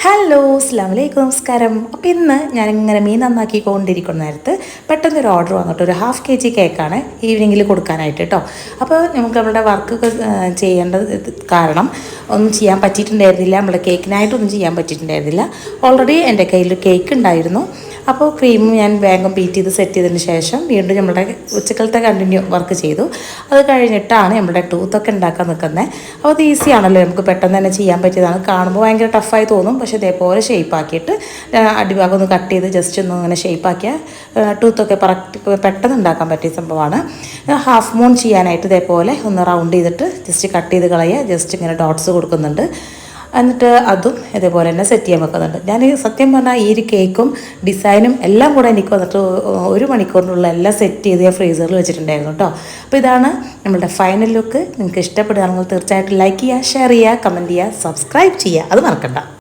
Hello അസ്സലാമലൈക്കും നമസ്കാരം. അപ്പോൾ ഇന്ന് ഞാനിങ്ങനെ മീൻ നന്നാക്കിക്കൊണ്ടിരിക്കുന്ന നേരത്ത് പെട്ടെന്നൊരു ഓർഡർ വന്നിട്ട് ഒരു ഹാഫ് kg കേക്കാണ് ഈവനിങ്ങിൽ കൊടുക്കാനായിട്ട് കേട്ടോ. അപ്പോൾ നമുക്ക് നമ്മുടെ വർക്കൊക്കെ ചെയ്യേണ്ടത് കാരണം ഒന്നും ചെയ്യാൻ പറ്റിയിട്ടുണ്ടായിരുന്നില്ല, നമ്മുടെ കേക്കിനായിട്ടൊന്നും ചെയ്യാൻ പറ്റിയിട്ടുണ്ടായിരുന്നില്ല. ഓൾറെഡി എൻ്റെ കയ്യിൽ കേക്ക് ഉണ്ടായിരുന്നു. അപ്പോൾ ക്രീം ഞാൻ വേഗം ബീറ്റ് ചെയ്ത് സെറ്റ് ചെയ്തതിന് ശേഷം വീണ്ടും നമ്മുടെ ഉച്ചക്കലത്തെ കണ്ടിന്യൂ വർക്ക് ചെയ്തു. അത് കഴിഞ്ഞിട്ടാണ് നമ്മുടെ ടൂത്തൊക്കെ ഉണ്ടാക്കാൻ നിൽക്കുന്നത്. അപ്പോൾ അത് ഈസി ആണല്ലോ, നമുക്ക് പെട്ടെന്ന് തന്നെ ചെയ്യാൻ പറ്റിയതാണ്. കാണുമ്പോൾ ഭയങ്കര ടഫായി തോന്നും, പക്ഷേ ഇതേപോലെ ഷേപ്പാക്കിയിട്ട് അടിഭാഗം ഒന്ന് കട്ട് ചെയ്ത് ജസ്റ്റ് ഒന്ന് ഇങ്ങനെ ഷേപ്പാക്കിയാൽ ടൂത്തൊക്കെ പെട്ടെന്ന് ഉണ്ടാക്കാൻ പറ്റിയ സംഭവമാണ്. ഹാഫ് മൂൺ ചെയ്യാനായിട്ട് ഇതേപോലെ ഒന്ന് റൗണ്ട് ചെയ്തിട്ട് ജസ്റ്റ് കട്ട് ചെയ്ത് കളയുക, ജസ്റ്റ് ഇങ്ങനെ ഡോട്ട്സ് കൊടുക്കുന്നുണ്ട്. എന്നിട്ട് അതും ഇതേപോലെ തന്നെ സെറ്റ് ചെയ്യാൻ വെക്കുന്നുണ്ട്. ഞാൻ സത്യം പറഞ്ഞാൽ ഈ ഒരു കേക്കും ഡിസൈനും എല്ലാം കൂടെ എനിക്ക് വന്നിട്ട് 1 മണിക്കൂറിനുള്ള എല്ലാം സെറ്റ് ചെയ്ത് ഞാൻ ഫ്രീസറിൽ വെച്ചിട്ടുണ്ടായിരുന്നു കേട്ടോ. അപ്പോൾ ഇതാണ് നമ്മളുടെ ഫൈനൽ ലുക്ക്. നിങ്ങൾക്ക് ഇഷ്ടപ്പെടുകയാണെങ്കിൽ തീർച്ചയായിട്ടും ലൈക്ക് ചെയ്യുക, ഷെയർ ചെയ്യുക, കമൻറ്റ് ചെയ്യുക, സബ്സ്ക്രൈബ് ചെയ്യുക, അത് മറക്കണ്ട.